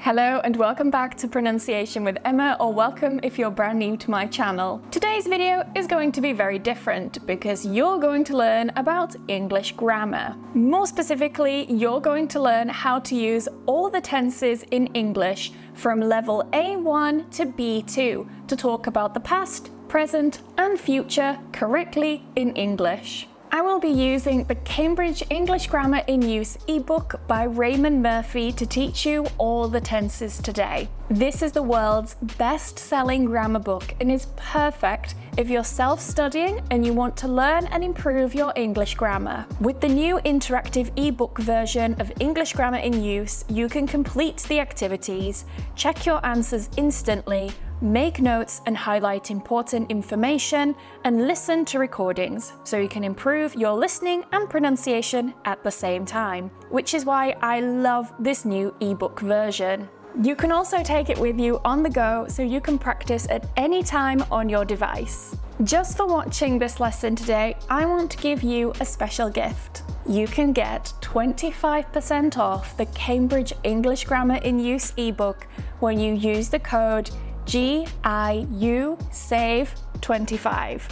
Hello and welcome back to Pronunciation with Emma, or welcome if you're brand new to my channel. Today's video is going to be very different because you're going to learn about English grammar. More specifically, you're going to learn how to use all the tenses in English from level A1 to B2 to talk about the past, present and future correctly in English. I will be using the Cambridge English Grammar in Use ebook by Raymond Murphy to teach you all the tenses today. This is the world's best-selling grammar book and is perfect if you're self-studying and you want to learn and improve your English grammar. With the new interactive ebook version of English Grammar in Use, you can complete the activities, check your answers instantly, make notes and highlight important information, and listen to recordings so you can improve your listening and pronunciation at the same time, which is why I love this new ebook version. You can also take it with you on the go so you can practice at any time on your device. Just for watching this lesson today, I want to give you a special gift. You can get 25% off the Cambridge English Grammar in Use ebook when you use the code GIUSAVE25.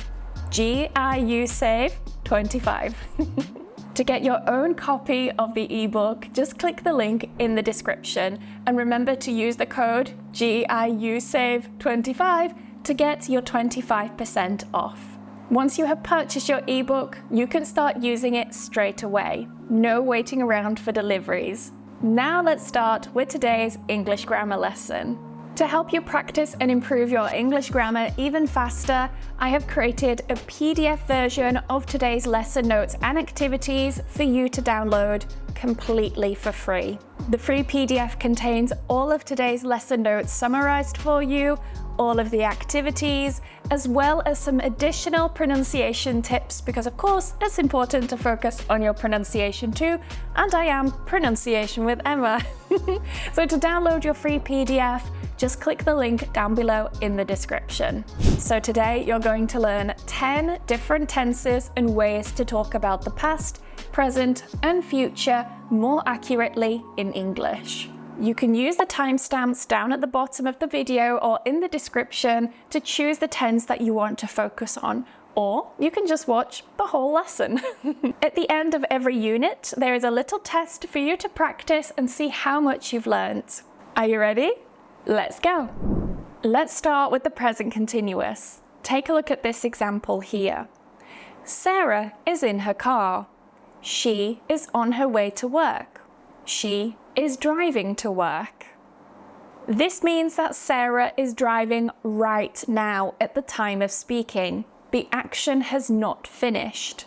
GIUSAVE25. To get your own copy of the ebook, just click the link in the description and remember to use the code GIUSAVE25 to get your 25% off. Once you have purchased your ebook, you can start using it straight away. No waiting around for deliveries. Now let's start with today's English grammar lesson. To help you practice and improve your English grammar even faster, I have created a PDF version of today's lesson notes and activities for you to download completely for free. The free PDF contains all of today's lesson notes summarized for you, all of the activities, as well as some additional pronunciation tips because of course it's important to focus on your pronunciation too, and I am Pronunciation with Emma. So to download your free PDF, just click the link down below in the description. So today you're going to learn 10 different tenses and ways to talk about the past, present and future more accurately in English. You can use the timestamps down at the bottom of the video or in the description to choose the tense that you want to focus on, or you can just watch the whole lesson. At the end of every unit, there is a little test for you to practice and see how much you've learned. Are you ready? Let's go. Let's start with the present continuous. Take a look at this example here. Sarah is in her car. She is on her way to work. She is driving to work. This means that Sarah is driving right now at the time of speaking. The action has not finished.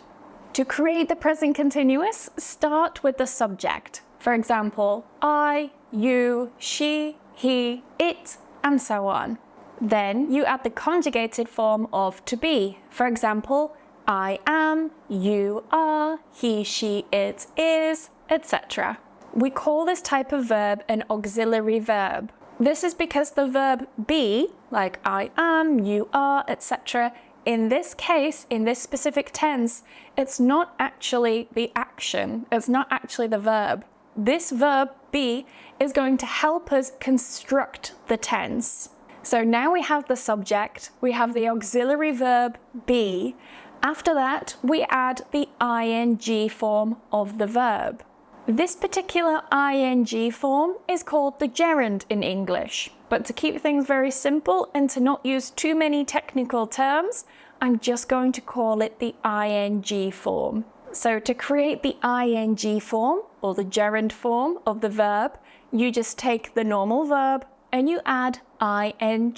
To create the present continuous, start with the subject. For example, I, you, she, he, it, and so on. Then you add the conjugated form of to be. For example, I am, you are, he, she, it is, etc. We call this type of verb an auxiliary verb. This is because the verb be, like I am, you are, etc., in this case, in this specific tense, it's not actually the action, it's not actually the verb. This verb be is going to help us construct the tense. So now we have the subject, we have the auxiliary verb be. After that, we add the ing form of the verb. This particular ing form is called the gerund in English. But to keep things very simple and to not use too many technical terms, I'm just going to call it the ing form. So to create the ing form, or the gerund form of the verb, you just take the normal verb and you add ing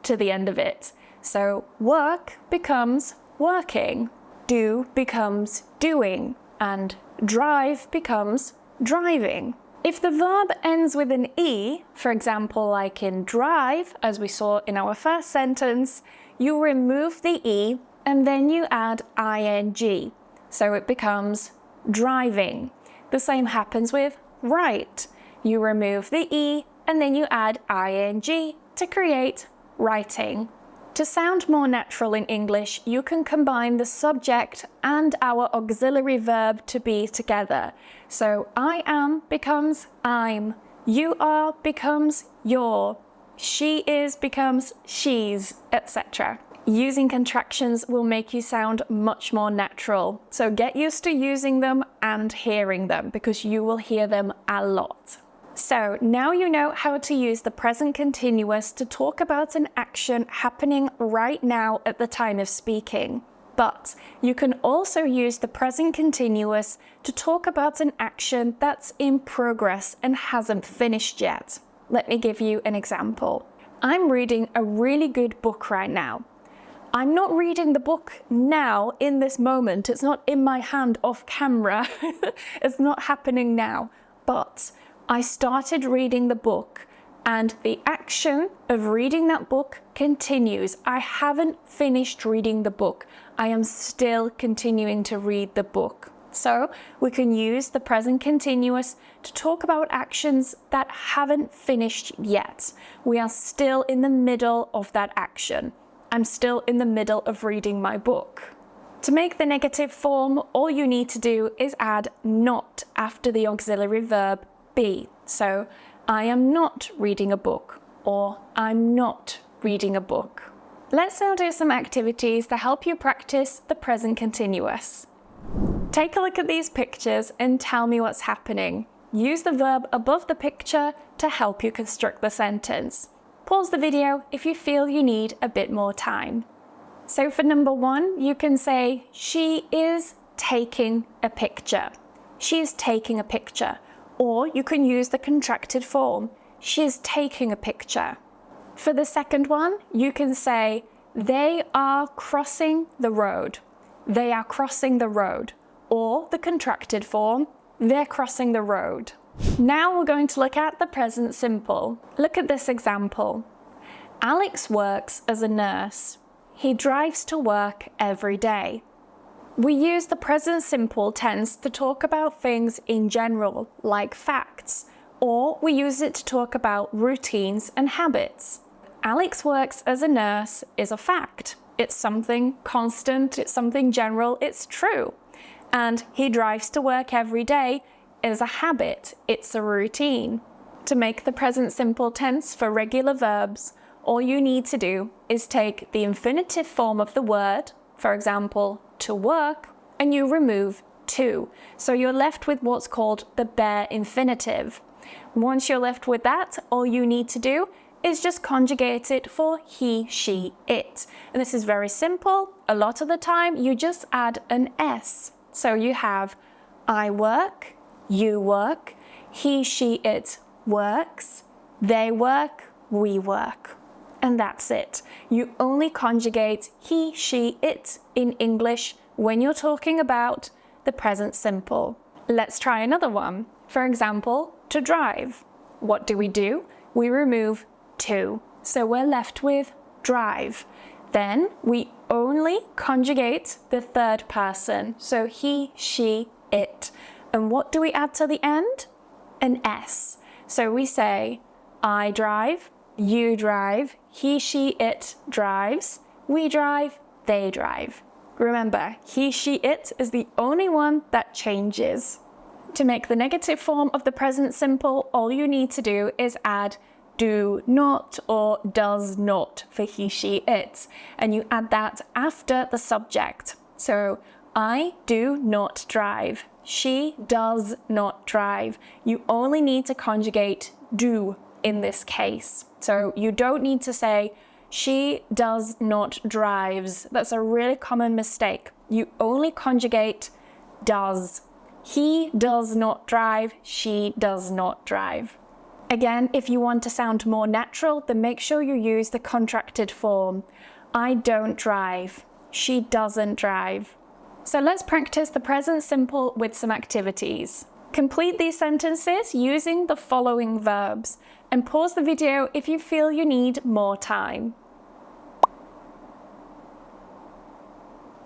to the end of it. So work becomes working, do becomes doing, and drive becomes driving. If the verb ends with an E, for example, like in drive, as we saw in our first sentence, you remove the E and then you add ing. So it becomes driving. The same happens with write. You remove the E and then you add ing to create writing. To sound more natural in English, you can combine the subject and our auxiliary verb to be together. So I am becomes I'm, You are becomes your. She is becomes she's, etc. Using contractions will make you sound much more natural. So get used to using them and hearing them because you will hear them a lot. So now you know how to use the present continuous to talk about an action happening right now at the time of speaking. But you can also use the present continuous to talk about an action that's in progress and hasn't finished yet. Let me give you an example. I'm reading a really good book right now. I'm not reading the book now in this moment. It's not in my hand off camera. It's not happening now. But I started reading the book and the action of reading that book continues. I haven't finished reading the book. I am still continuing to read the book. So we can use the present continuous to talk about actions that haven't finished yet. We are still in the middle of that action. I'm still in the middle of reading my book. To make the negative form, all you need to do is add not after the auxiliary verb be. So, I am not reading a book, or I'm not reading a book. Let's now do some activities to help you practice the present continuous. Take a look at these pictures and tell me what's happening. Use the verb above the picture to help you construct the sentence. Pause the video if you feel you need a bit more time. So for number 1, you can say, she is taking a picture. She is taking a picture. Or you can use the contracted form, she is taking a picture. For the second one, you can say, they are crossing the road. They are crossing the road. Or the contracted form, they're crossing the road. Now we're going to look at the present simple. Look at this example. Alex works as a nurse. He drives to work every day. We use the present simple tense to talk about things in general, like facts, or we use it to talk about routines and habits. Alex works as a nurse is a fact. It's something constant, it's something general, it's true. And he drives to work every day is a habit, it's a routine. To make the present simple tense for regular verbs, all you need to do is take the infinitive form of the word, for example, to work, and you remove to. So you're left with what's called the bare infinitive. Once you're left with that, all you need to do is just conjugate it for he, she, it. And this is very simple. A lot of the time, you just add an S. So you have I work, you work, he, she, it works, they work, we work. And that's it. You only conjugate he, she, it in English when you're talking about the present simple. Let's try another one. For example, to drive. What do? We remove to. So we're left with drive. Then we only conjugate the third person. So he, she, it. And what do we add to the end? An S. So we say, I drive, you drive, he, she, it drives, we drive, they drive. Remember, he, she, it is the only one that changes. To make the negative form of the present simple, all you need to do is add do not or does not for he, she, it. And you add that after the subject. So, I do not drive. She does not drive. You only need to conjugate do in this case. So you don't need to say, she does not drives. That's a really common mistake. You only conjugate does. He does not drive. She does not drive. Again, if you want to sound more natural, then make sure you use the contracted form. I don't drive. She doesn't drive. So let's practice the present simple with some activities. Complete these sentences using the following verbs and pause the video if you feel you need more time.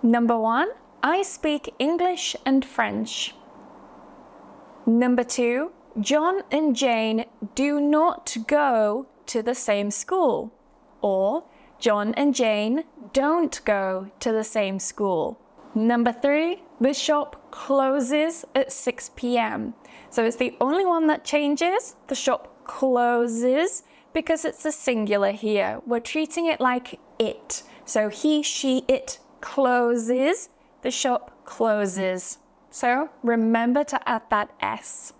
Number 1, I speak English and French. Number 2, John and Jane do not go to the same school. Or John and Jane don't go to the same school. Number 3, the shop closes at 6 p.m. So it's the only one that changes. The shop closes because it's a singular here. We're treating it like it. So he, she, it closes. The shop closes. So remember to add that S.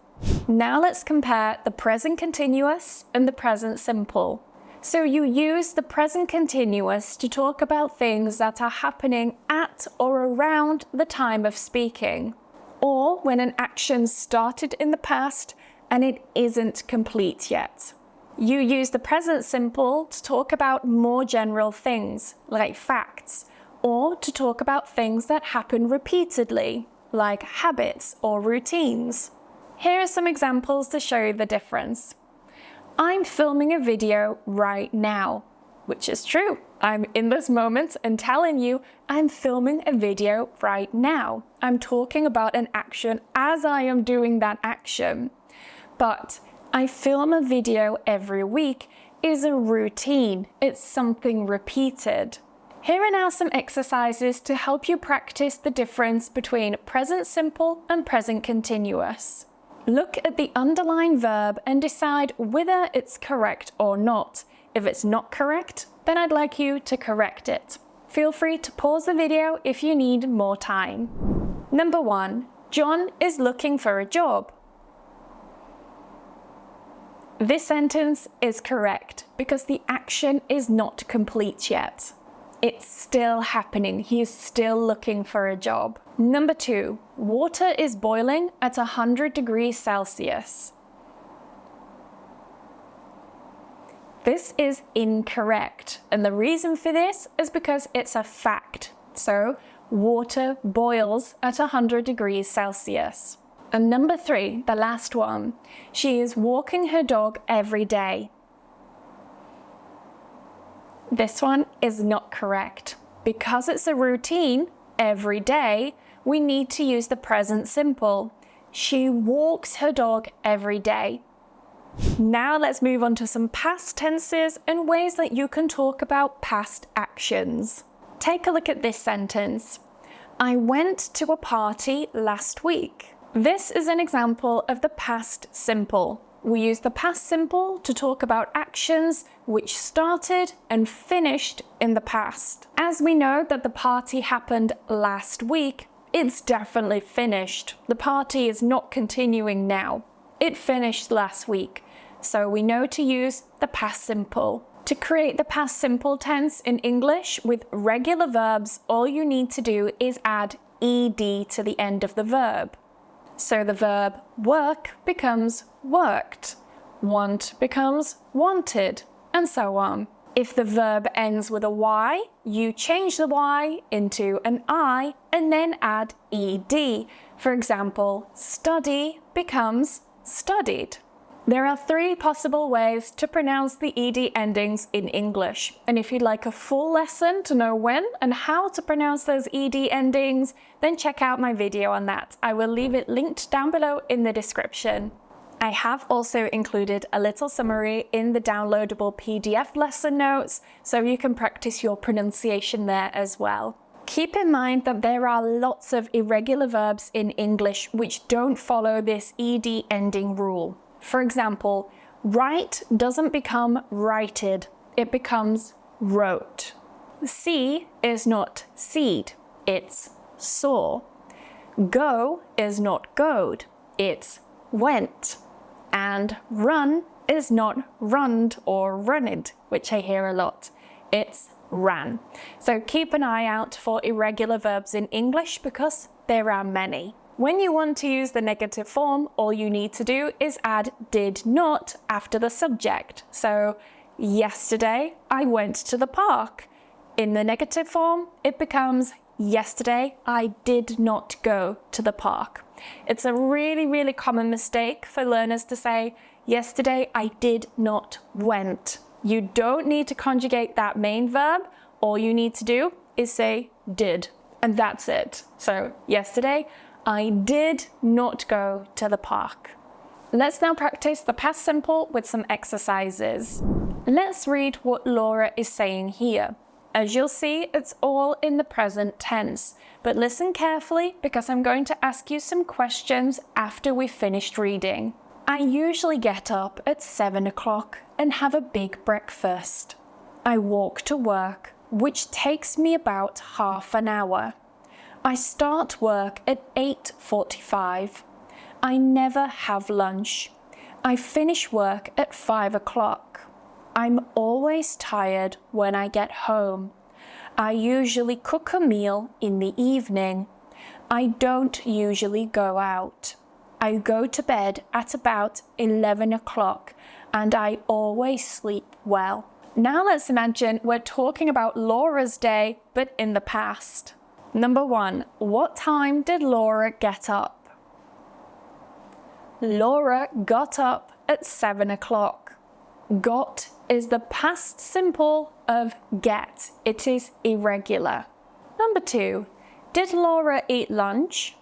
Now let's compare the present continuous and the present simple. So you use the present continuous to talk about things that are happening at or around the time of speaking, or when an action started in the past and it isn't complete yet. You use the present simple to talk about more general things, like facts, or to talk about things that happen repeatedly, like habits or routines. Here are some examples to show you the difference. I'm filming a video right now, which is true. I'm in this moment and telling you I'm filming a video right now. I'm talking about an action as I am doing that action. But I film a video every week is a routine. It's something repeated. Here are now some exercises to help you practice the difference between present simple and present continuous. Look at the underlying verb and decide whether it's correct or not. If it's not correct, then I'd like you to correct it. Feel free to pause the video if you need more time. Number 1, John is looking for a job. This sentence is correct because the action is not complete yet. It's still happening. He is still looking for a job. Number 2, water is boiling at 100 degrees Celsius. This is incorrect, and the reason for this is because it's a fact. So, water boils at 100 degrees Celsius. And number 3, the last one, she is walking her dog every day. This one is not correct. Because it's a routine, every day, we need to use the present simple. She walks her dog every day. Now let's move on to some past tenses and ways that you can talk about past actions. Take a look at this sentence. I went to a party last week. This is an example of the past simple. We use the past simple to talk about actions which started and finished in the past. As we know that the party happened last week, it's definitely finished. The party is not continuing now. It finished last week. So we know to use the past simple. To create the past simple tense in English with regular verbs, all you need to do is add ed to the end of the verb. So the verb work becomes worked, want becomes wanted, and so on. If the verb ends with a Y, you change the Y into an I and then add ed. For example, study becomes studied. There are 3 possible ways to pronounce the ed endings in English. And if you'd like a full lesson to know when and how to pronounce those ed endings, then check out my video on that. I will leave it linked down below in the description. I have also included a little summary in the downloadable PDF lesson notes, so you can practice your pronunciation there as well. Keep in mind that there are lots of irregular verbs in English which don't follow this ed ending rule. For example, write doesn't become righted, it becomes wrote. See is not seed, it's saw. Go is not goed, it's went. And run is not runned or runned, which I hear a lot. It's ran. So keep an eye out for irregular verbs in English because there are many. When you want to use the negative form, all you need to do is add did not after the subject. So, yesterday I went to the park. In the negative form, it becomes yesterday I did not go to the park. It's a really common mistake for learners to say, yesterday I did not went. You don't need to conjugate that main verb. All you need to do is say did, and that's it. So, yesterday I did not go to the park. Let's now practice the past simple with some exercises. Let's read what Laura is saying here. As you'll see, it's all in the present tense, but listen carefully because I'm going to ask you some questions after we've finished reading. I usually get up at 7 o'clock and have a big breakfast. I walk to work, which takes me about half an hour. I start work at 8:45. I never have lunch. I finish work at 5 o'clock. I'm always tired when I get home. I usually cook a meal in the evening. I don't usually go out. I go to bed at about 11 o'clock and I always sleep well. Now let's imagine we're talking about Laura's day, but in the past. Number 1, what time did Laura get up? Laura got up at 7 o'clock. Got is the past simple of get. It is irregular. Number 2, did Laura eat lunch?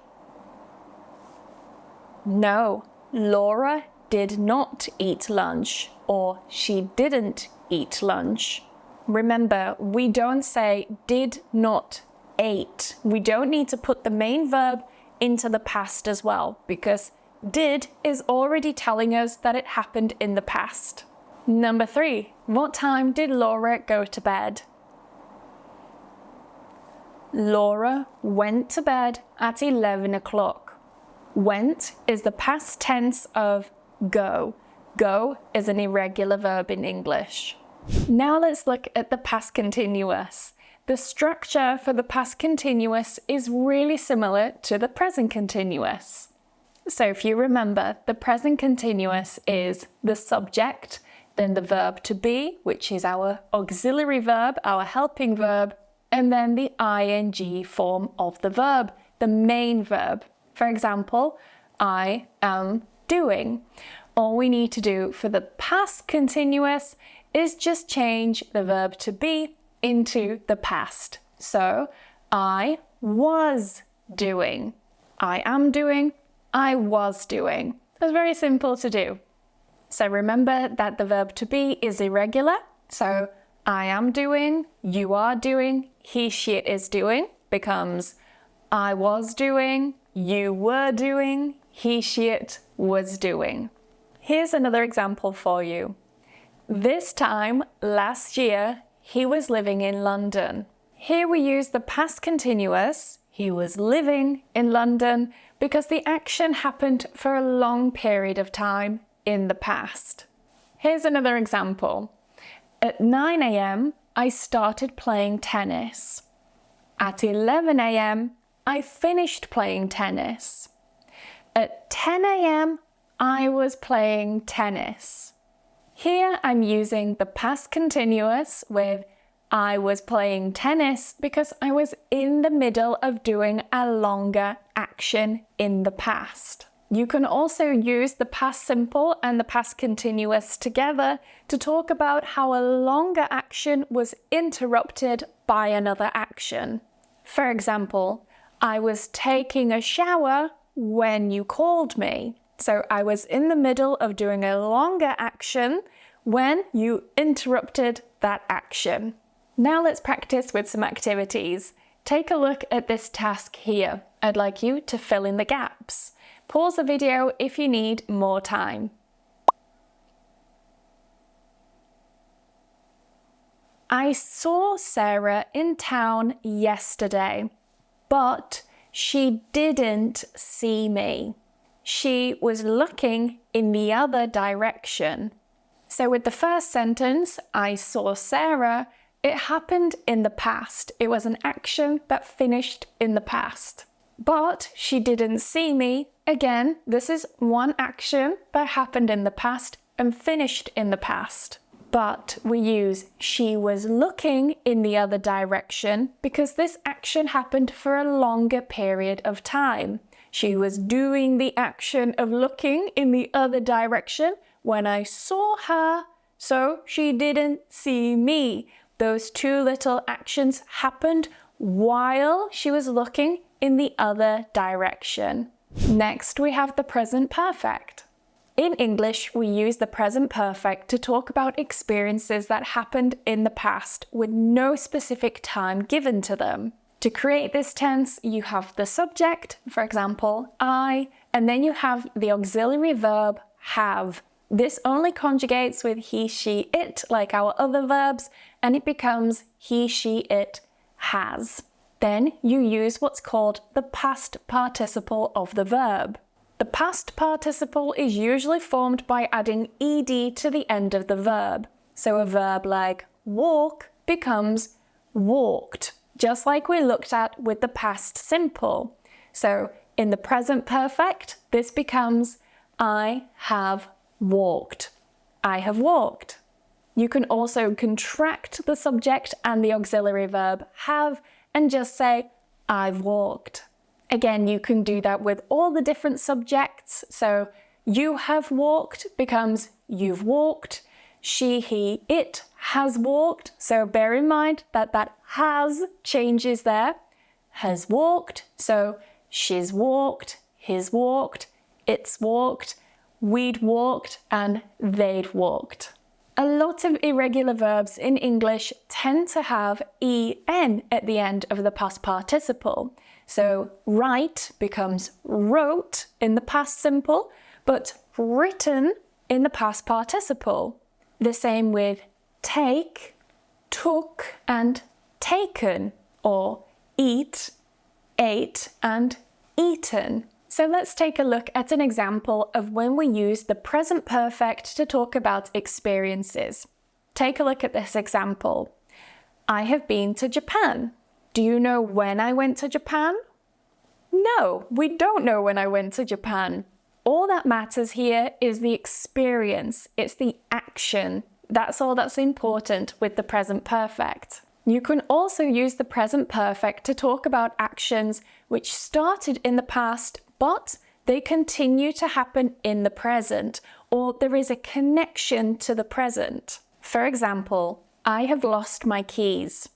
No, Laura did not eat lunch, or she didn't eat lunch. Remember, we don't say did not ate. We don't need to put the main verb into the past as well, because did is already telling us that it happened in the past. Number 3, what time did Laura go to bed? Laura went to bed at 11 o'clock. Went is the past tense of go. Go is an irregular verb in English. Now let's look at the past continuous. The structure for the past continuous is really similar to the present continuous. So if you remember, the present continuous is the subject, then the verb to be, which is our auxiliary verb, our helping verb, and then the ing form of the verb, the main verb. For example, I am doing. All we need to do for the past continuous is just change the verb to be into the past. So, I was doing. I am doing. I was doing. That's very simple to do. So remember that the verb to be is irregular. So, I am doing, you are doing, he, she, it is doing becomes I was doing, you were doing, he, she, it was doing. Here's another example for you. This time last year, he was living in London. Here we use the past continuous, he was living in London, because the action happened for a long period of time in the past. Here's another example. At 9 a.m., I started playing tennis. At 11 a.m., I finished playing tennis. At 10 a.m., I was playing tennis. Here I'm using the past continuous with I was playing tennis because I was in the middle of doing a longer action in the past. You can also use the past simple and the past continuous together to talk about how a longer action was interrupted by another action. For example, I was taking a shower when you called me. So I was in the middle of doing a longer action when you interrupted that action. Now let's practice with some activities. Take a look at this task here. I'd like you to fill in the gaps. Pause the video if you need more time. I saw Sarah in town yesterday, but she didn't see me. She was looking in the other direction. So with the first sentence, I saw Sarah, it happened in the past. It was an action that finished in the past. But she didn't see me. Again, this is one action that happened in the past and finished in the past. But we use she was looking in the other direction because this action happened for a longer period of time. She was doing the action of looking in the other direction when I saw her, so she didn't see me. Those two little actions happened while she was looking in the other direction. Next, we have the present perfect. In English, we use the present perfect to talk about experiences that happened in the past with no specific time given to them. To create this tense, you have the subject, for example, I, and then you have the auxiliary verb, have. This only conjugates with he, she, it, like our other verbs, and it becomes he, she, it, has. Then you use what's called the past participle of the verb. The past participle is usually formed by adding ed to the end of the verb. So a verb like walk becomes walked, just like we looked at with the past simple. So in the present perfect, this becomes I have walked. I have walked. You can also contract the subject and the auxiliary verb have and just say I've walked. Again, you can do that with all the different subjects. So you have walked becomes you've walked. She, he, it has walked. So bear in mind that that has changes there. Has walked. So she's walked, he's walked, it's walked, we'd walked, and they'd walked. A lot of irregular verbs in English tend to have en at the end of the past participle. So write becomes wrote in the past simple, but written in the past participle. The same with take, took, and taken, or eat, ate, and eaten. So let's take a look at an example of when we use the present perfect to talk about experiences. Take a look at this example. I have been to Japan. Do you know when I went to Japan? No, we don't know when I went to Japan. All that matters here is the experience. It's the action. That's all that's important with the present perfect. You can also use the present perfect to talk about actions which started in the past, but they continue to happen in the present, or there is a connection to the present. For example, I have lost my keys.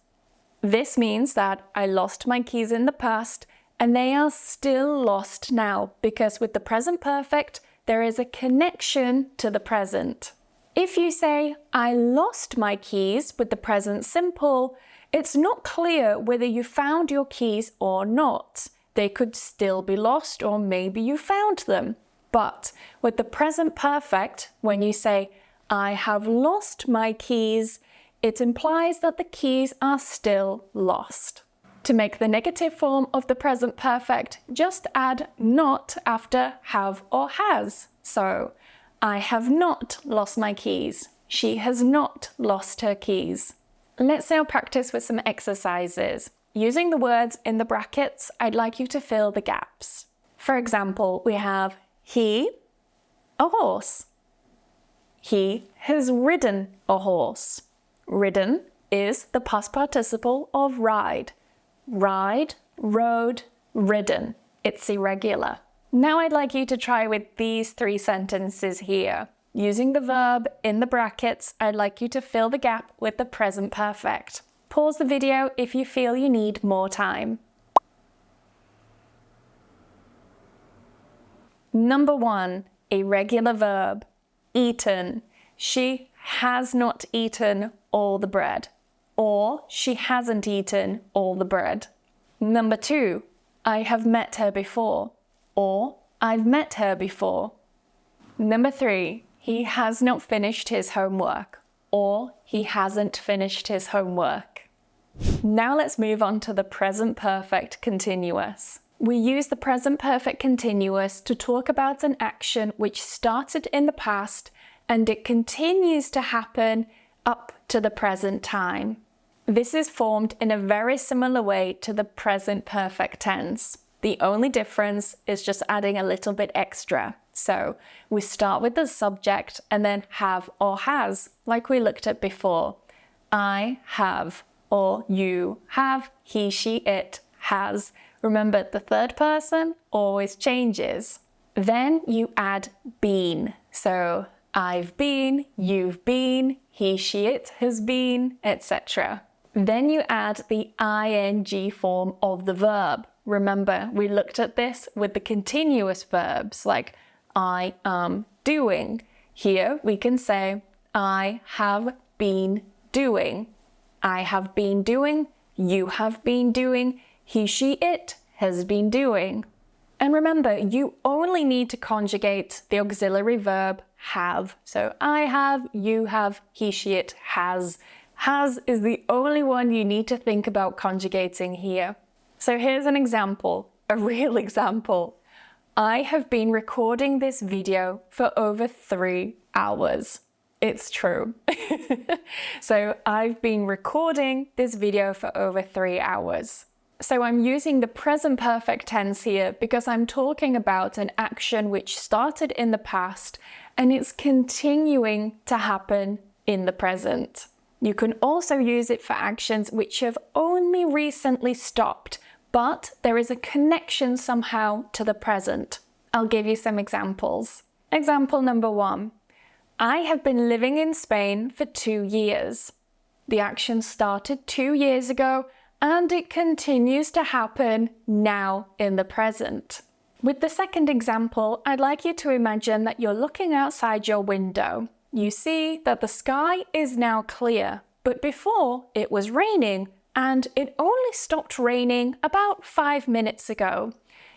This means that I lost my keys in the past and they are still lost now, because with the present perfect, there is a connection to the present. If you say, I lost my keys with the present simple, it's not clear whether you found your keys or not. They could still be lost, or maybe you found them. But with the present perfect, when you say, I have lost my keys, it implies that the keys are still lost. To make the negative form of the present perfect, just add not after have or has. So, I have not lost my keys. She has not lost her keys. Let's now practice with some exercises. Using the words in the brackets, I'd like you to fill the gaps. For example, we have he, a horse. He has ridden a horse. Ridden is the past participle of ride. Ride, rode, ridden. It's irregular. Now I'd like you to try with these 3 sentences here. Using the verb in the brackets, I'd like you to fill the gap with the present perfect. Pause the video if you feel you need more time. Number 1, irregular verb, eaten. She has not eaten all the bread, or she hasn't eaten all the bread. Number 2, I have met her before, or I've met her before. Number 3, he has not finished his homework, or he hasn't finished his homework. Now let's move on to the present perfect continuous. We use the present perfect continuous to talk about an action which started in the past and it continues to happen up to the present time. This is formed in a very similar way to the present perfect tense. The only difference is just adding a little bit extra. So we start with the subject and then have or has, like we looked at before. I have, or you have, he, she, it has. Remember, the third person always changes. Then you add been. So I've been, you've been, he, she, it has been, etc. Then you add the ing form of the verb. Remember, we looked at this with the continuous verbs like I am doing. Here we can say, I have been doing. I have been doing, you have been doing, he, she, it has been doing. And remember, you only need to conjugate the auxiliary verb have. So I have, you have, he, she, it has. Has is the only one you need to think about conjugating here. So here's an example, a real example. I have been recording this video for over 3 hours. It's true. So I've been recording this video for over 3 hours. So I'm using the present perfect tense here because I'm talking about an action which started in the past and it's continuing to happen in the present. You can also use it for actions which have only recently stopped, but there is a connection somehow to the present. I'll give you some examples. Example number 1. I have been living in Spain for 2 years. The action started 2 years ago and it continues to happen now in the present. With the second example, I'd like you to imagine that you're looking outside your window. You see that the sky is now clear, but before it was raining and it only stopped raining about 5 minutes ago.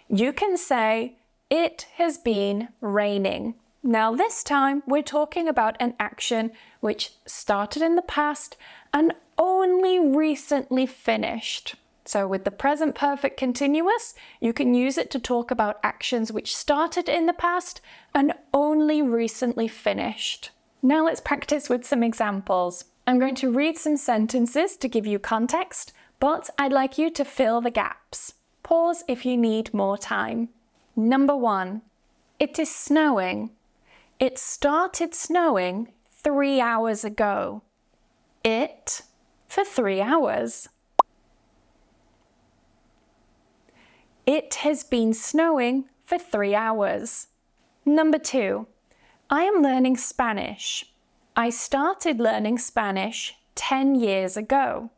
You can say, it has been raining. Now this time we're talking about an action which started in the past and only recently finished. So with the present perfect continuous, you can use it to talk about actions which started in the past and only recently finished. Now let's practice with some examples. I'm going to read some sentences to give you context, but I'd like you to fill the gaps. Pause if you need more time. Number 1. It is snowing. It started snowing 3 hours ago. It for 3 hours. It has been snowing for 3 hours. Number 2. I am learning Spanish. I started learning Spanish 10 years ago.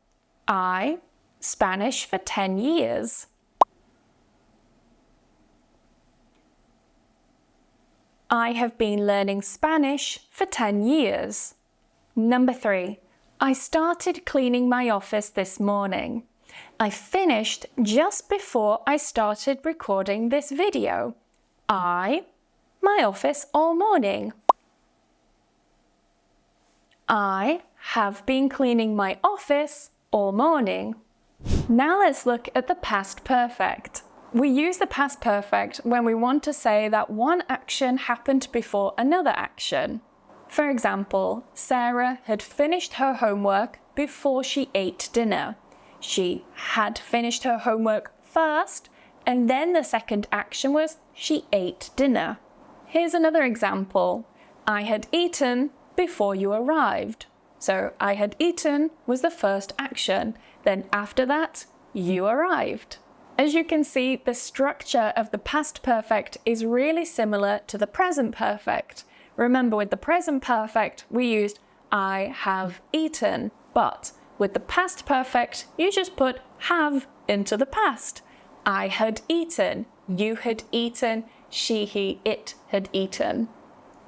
I, Spanish for 10 years. I have been learning Spanish for 10 years. Number 3. I started cleaning my office this morning. I finished just before I started recording this video. My office all morning. I have been cleaning my office all morning. Now let's look at the past perfect. We use the past perfect when we want to say that one action happened before another action. For example, Sarah had finished her homework before she ate dinner. She had finished her homework first, and then the second action was she ate dinner. Here's another example. I had eaten before you arrived. So I had eaten was the first action. Then after that, you arrived. As you can see, the structure of the past perfect is really similar to the present perfect. Remember, with the present perfect, we used I have eaten, but with the past perfect, you just put have into the past. I had eaten, you had eaten, she, he, it had eaten.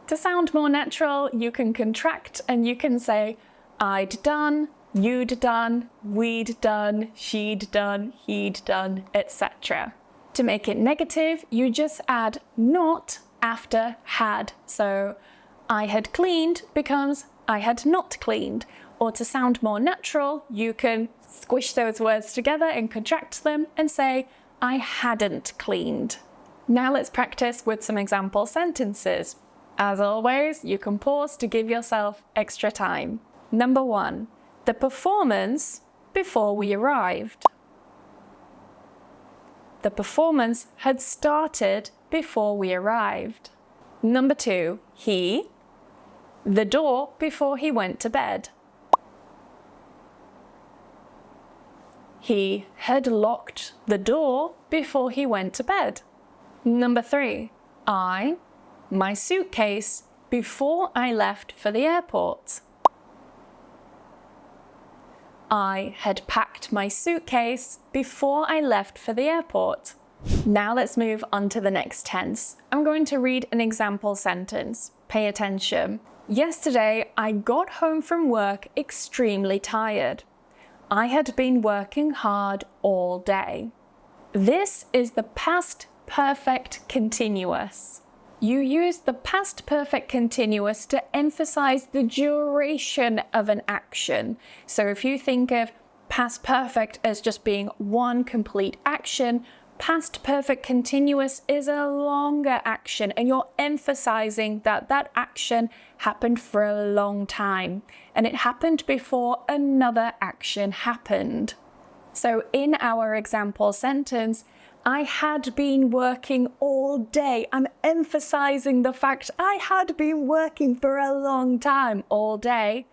To sound more natural, you can contract and you can say I'd done, you'd done, we'd done, she'd done, he'd done, etc. To make it negative, you just add not after had. So I had cleaned becomes I had not cleaned. Or to sound more natural, you can squish those words together and contract them and say I hadn't cleaned. Now let's practice with some example sentences. As always, you can pause to give yourself extra time. Number 1. The performance before we arrived. The performance had started before we arrived. Number 2. He. The door before he went to bed. He had locked the door before he went to bed. Number 3. My suitcase before I left for the airport. I had packed my suitcase before I left for the airport. Now let's move on to the next tense. I'm going to read an example sentence. Pay attention. Yesterday, I got home from work extremely tired. I had been working hard all day. This is the past perfect continuous. You use the past perfect continuous to emphasize the duration of an action. So if you think of past perfect as just being one complete action, past perfect continuous is a longer action, and you're emphasizing that that action happened for a long time and it happened before another action happened. So in our example sentence, I had been working all day. I'm emphasizing the fact I had been working for a long time, all day,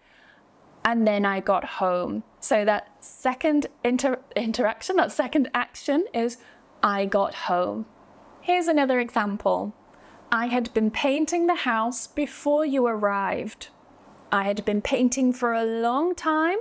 and then I got home. So that second interaction, that second action is I got home. Here's another example. I had been painting the house before you arrived. I had been painting for a long time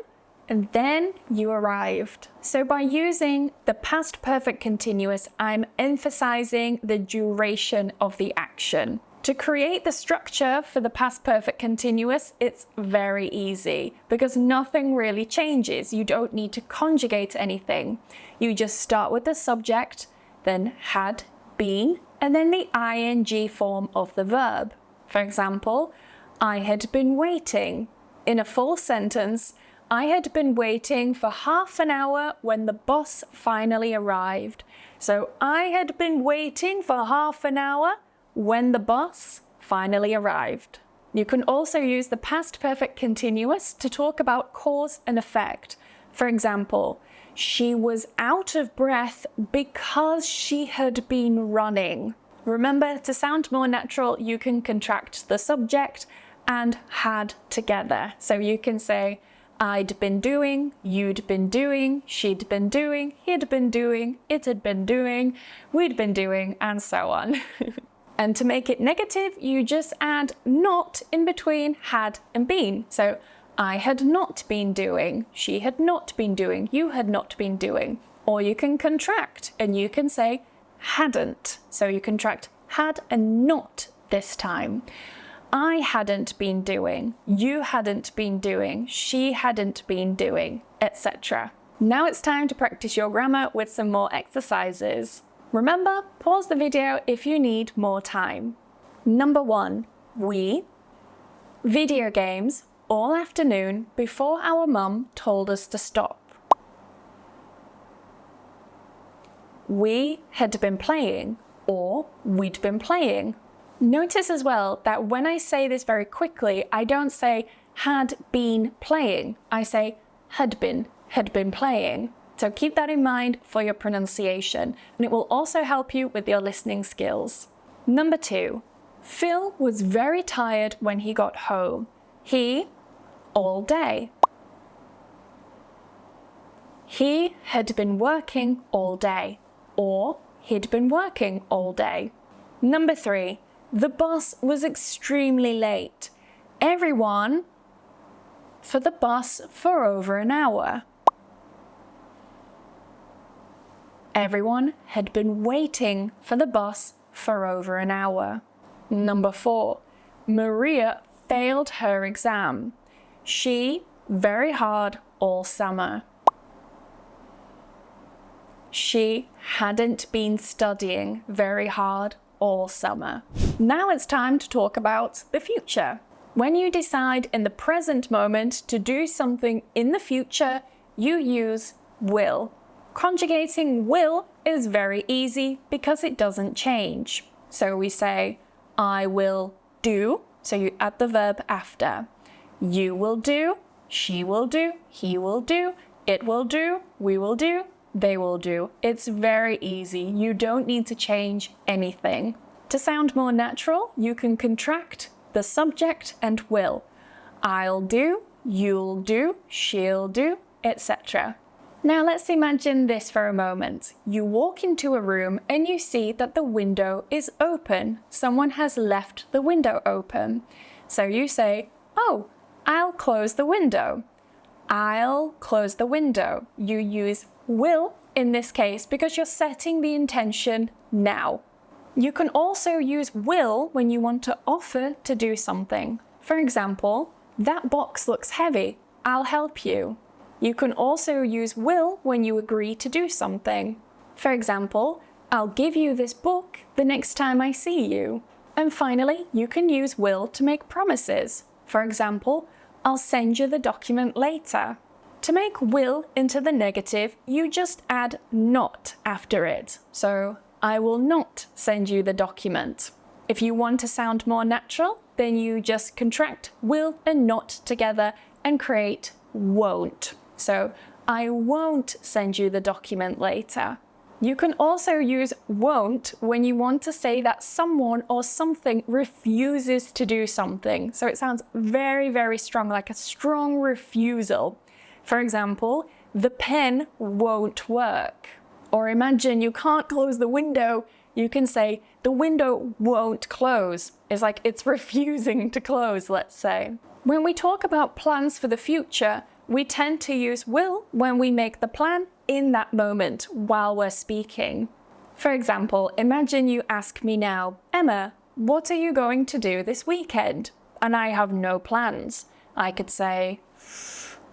and then you arrived. So by using the past perfect continuous, I'm emphasizing the duration of the action. To create the structure for the past perfect continuous, it's very easy because nothing really changes. You don't need to conjugate anything. You just start with the subject, then had been, and then the ing form of the verb. For example, I had been waiting. In a full sentence, I had been waiting for half an hour when the bus finally arrived. So I had been waiting for half an hour when the bus finally arrived. You can also use the past perfect continuous to talk about cause and effect. For example, she was out of breath because she had been running. Remember, to sound more natural, you can contract the subject and had together. So you can say, I'd been doing, you'd been doing, she'd been doing, he'd been doing, it had been doing, we'd been doing, and so on. And to make it negative, you just add not in between had and been. So I had not been doing, she had not been doing, you had not been doing. Or you can contract and you can say hadn't. So you contract had and not this time. I hadn't been doing, you hadn't been doing, she hadn't been doing, etc. Now it's time to practice your grammar with some more exercises. Remember, pause the video if you need more time. Number 1, we, video games all afternoon before our mum told us to stop. We had been playing, or we'd been playing. Notice as well that when I say this very quickly, I don't say had been playing. I say had been playing. So keep that in mind for your pronunciation, and it will also help you with your listening skills. Number 2, Phil was very tired when he got home. He, all day. He had been working all day, or he'd been working all day. Number 3, the bus was extremely late. Everyone for the bus for over an hour. Everyone had been waiting for the bus for over an hour. Number 4, Maria failed her exam. She, very hard all summer. She hadn't been studying very hard all summer. Now it's time to talk about the future. When you decide in the present moment to do something in the future, you use will. Conjugating will is very easy because it doesn't change. So we say, I will do, so you add the verb after. You will do, she will do, he will do, it will do, we will do, they will do. It's very easy. You don't need to change anything. To sound more natural, you can contract the subject and will. I'll do, you'll do, she'll do, etc. Now let's imagine this for a moment. You walk into a room and you see that the window is open. Someone has left the window open. So you say, oh, I'll close the window. I'll close the window. You use will in this case because you're setting the intention now. You can also use will when you want to offer to do something. For example, that box looks heavy. I'll help you. You can also use will when you agree to do something. For example, I'll give you this book the next time I see you. And finally, you can use will to make promises. For example, I'll send you the document later. To make will into the negative, you just add not after it. So, I will not send you the document. If you want to sound more natural, then you just contract will and not together and create won't. So, I won't send you the document later. You can also use won't when you want to say that someone or something refuses to do something. So it sounds very, very strong, like a strong refusal. For example, the pen won't work. Or imagine you can't close the window. You can say the window won't close. It's like it's refusing to close, let's say. When we talk about plans for the future, we tend to use will when we make the plan in that moment while we're speaking. For example, imagine you ask me now, Emma, what are you going to do this weekend? And I have no plans. I could say,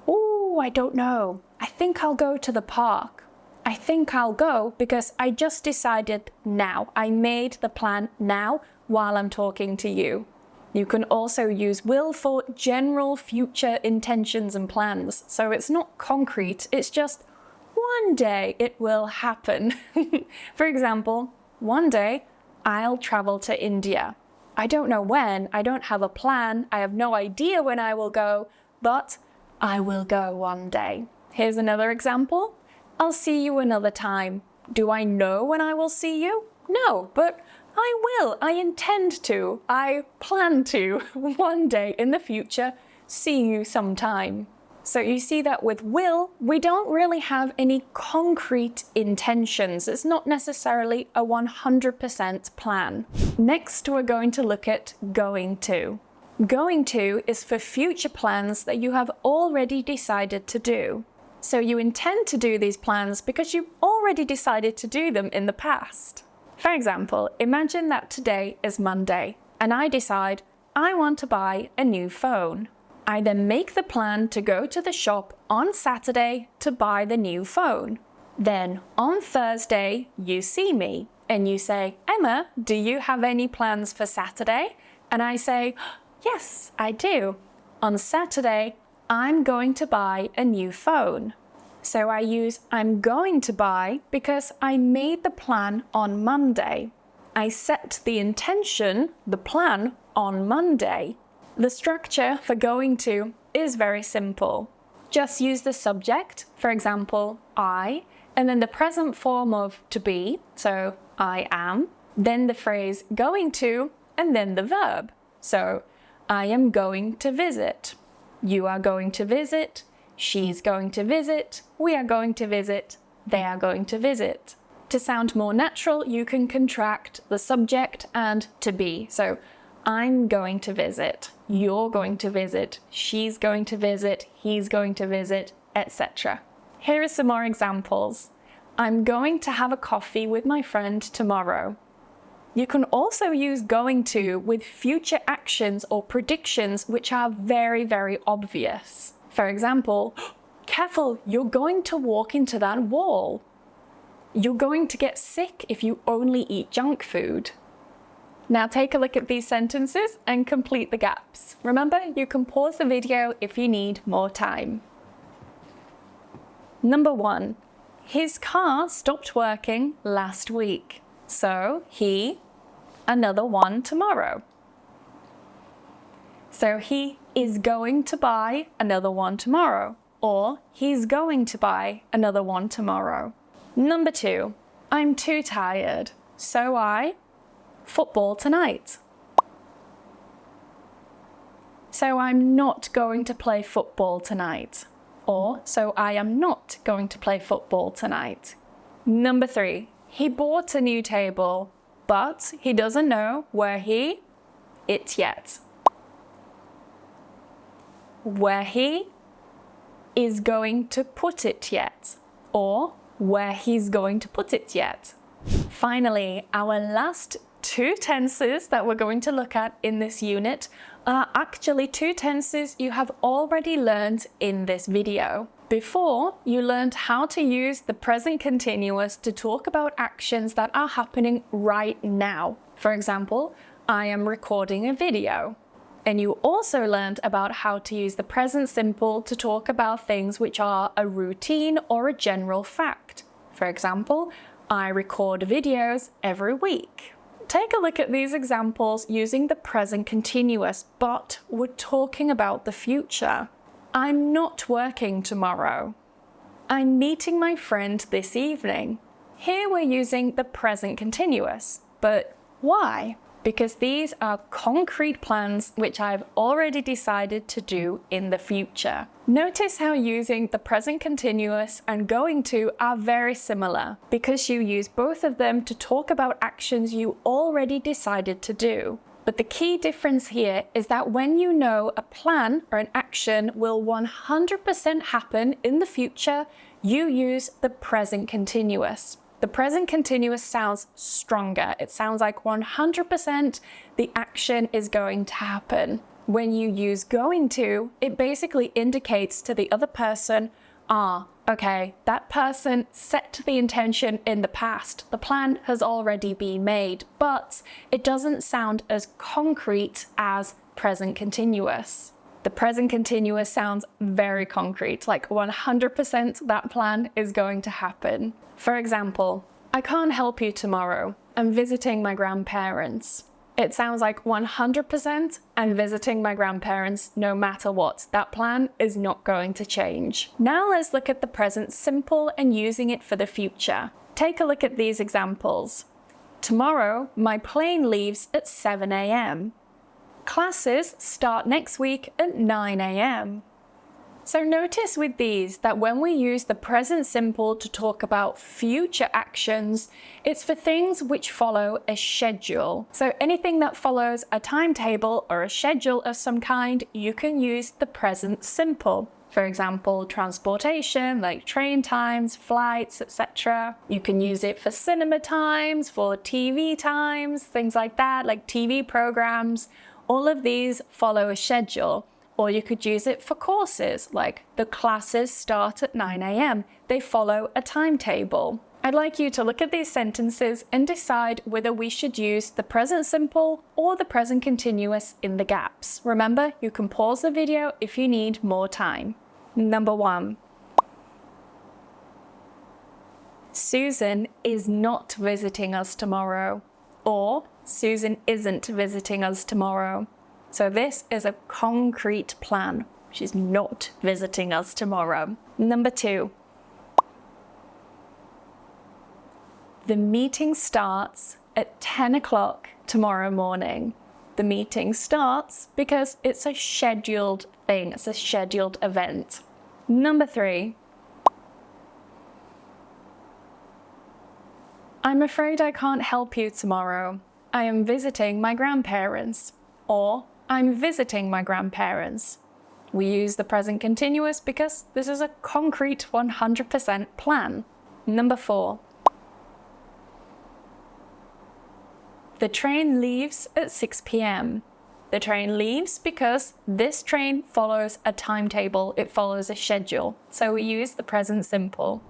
oh, I don't know. I think I'll go to the park. I think I'll go because I just decided now. I made the plan now while I'm talking to you. You can also use will for general future intentions and plans. So it's not concrete, it's just one day it will happen. For example, one day I'll travel to India. I don't know when, I don't have a plan, I have no idea when I will go, but I will go one day. Here's another example. I'll see you another time. Do I know when I will see you? No, but I will, I intend to, I plan to one day in the future see you sometime. So you see that with will, we don't really have any concrete intentions. It's not necessarily a 100% plan. Next, we're going to look at going to. Going to is for future plans that you have already decided to do. So you intend to do these plans because you already decided to do them in the past. For example, imagine that today is Monday and I decide I want to buy a new phone. I then make the plan to go to the shop on Saturday to buy the new phone. Then on Thursday, you see me and you say, Emma, do you have any plans for Saturday? And I say, yes, I do. On Saturday, I'm going to buy a new phone. So I use I'm going to buy because I made the plan on Monday. I set the intention, the plan, on Monday. The structure for going to is very simple. Just use the subject, for example, I, and then the present form of to be, so I am, then the phrase going to, and then the verb. So I am going to visit. You are going to visit. She's going to visit, we are going to visit, they are going to visit. To sound more natural, you can contract the subject and to be. So, I'm going to visit, you're going to visit, she's going to visit, he's going to visit, etc. Here are some more examples. I'm going to have a coffee with my friend tomorrow. You can also use going to with future actions or predictions which are very, very obvious. For example, careful, you're going to walk into that wall. You're going to get sick if you only eat junk food. Now take a look at these sentences and complete the gaps. Remember, you can pause the video if you need more time. Number 1, his car stopped working last week. So he, another one tomorrow. So he is going to buy another one tomorrow, or he's going to buy another one tomorrow. Number 2, I'm too tired, so I football tonight. So I'm not going to play football tonight, or so I am not going to play football tonight. Number 3, he bought a new table, but he doesn't know where it yet. Where he is going to put it yet, or where he's going to put it yet. Finally, our last two tenses that we're going to look at in this unit are actually two tenses you have already learned in this video. Before, you learned how to use the present continuous to talk about actions that are happening right now. For example, I am recording a video. And you also learned about how to use the present simple to talk about things which are a routine or a general fact. For example, I record videos every week. Take a look at these examples using the present continuous, but we're talking about the future. I'm not working tomorrow. I'm meeting my friend this evening. Here we're using the present continuous, but why? Because these are concrete plans which I've already decided to do in the future. Notice how using the present continuous and going to are very similar, because you use both of them to talk about actions you already decided to do. But the key difference here is that when you know a plan or an action will 100% happen in the future, you use the present continuous. The present continuous sounds stronger. It sounds like 100% the action is going to happen. When you use going to, it basically indicates to the other person, okay, that person set the intention in the past. The plan has already been made, but it doesn't sound as concrete as present continuous. The present continuous sounds very concrete, like 100% that plan is going to happen. For example, I can't help you tomorrow. I'm visiting my grandparents. It sounds like 100% I'm visiting my grandparents no matter what. That plan is not going to change. Now let's look at the present simple and using it for the future. Take a look at these examples. Tomorrow, my plane leaves at 7 a.m. Classes start next week at 9 a.m. So notice with these that when we use the present simple to talk about future actions, it's for things which follow a schedule. So anything that follows a timetable or a schedule of some kind, you can use the present simple. For example, transportation, like train times, flights, etc. You can use it for cinema times, for TV times, things like that, like TV programs. All of these follow a schedule. Or you could use it for courses, like the classes start at 9 a.m. They follow a timetable. I'd like you to look at these sentences and decide whether we should use the present simple or the present continuous in the gaps. Remember, you can pause the video if you need more time. Number 1. Susan is not visiting us tomorrow. Or Susan isn't visiting us tomorrow. So this is a concrete plan. She's not visiting us tomorrow. Number 2. The meeting starts at 10 o'clock tomorrow morning. The meeting starts because it's a scheduled thing. It's a scheduled event. Number 3. I'm afraid I can't help you tomorrow. I am visiting my grandparents. Or I'm visiting my grandparents. We use the present continuous because this is a concrete 100% plan. Number 4. The train leaves at 6 p.m. The train leaves because this train follows a timetable. It follows a schedule. So we use the present simple.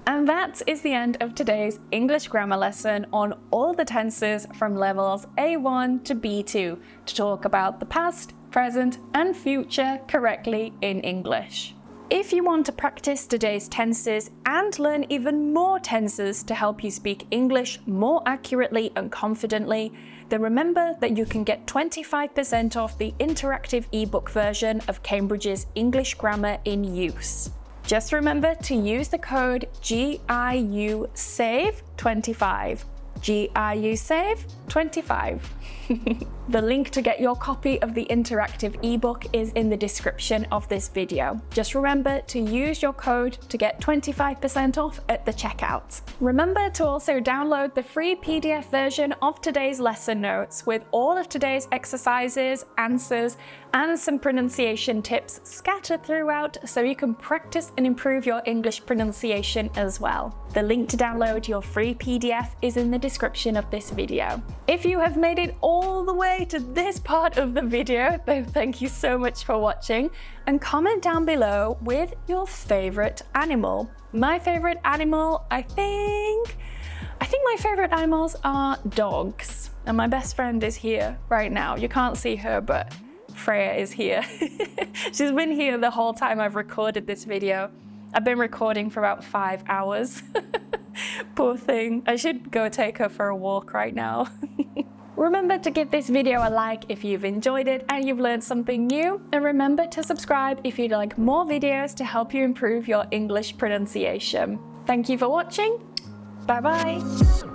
And that is the end of today's English grammar lesson on all the tenses from levels A1 to B2 to talk about the past, present, and future correctly in English. If you want to practice today's tenses and learn even more tenses to help you speak English more accurately and confidently, then remember that you can get 25% off the interactive ebook version of Cambridge's English Grammar in Use. Just remember to use the code GIUSAVE25. GIUSAVE25. The link to get your copy of the interactive ebook is in the description of this video. Just remember to use your code to get 25% off at the checkout. Remember to also download the free PDF version of today's lesson notes with all of today's exercises, answers, and some pronunciation tips scattered throughout so you can practice and improve your English pronunciation as well. The link to download your free PDF is in the description of this video. If you have made it all the way to this part of the video, then thank you so much for watching, and comment down below with your favorite animal. My favorite animal, I think my favorite animals are dogs, and my best friend is here right now. You can't see her, but Freya is here. She's been here the whole time I've recorded this video. I've been recording for about 5 hours. Poor thing. I should go take her for a walk right now. Remember to give this video a like if you've enjoyed it and you've learned something new, and remember to subscribe if you'd like more videos to help you improve your English pronunciation. Thank you for watching. Bye bye.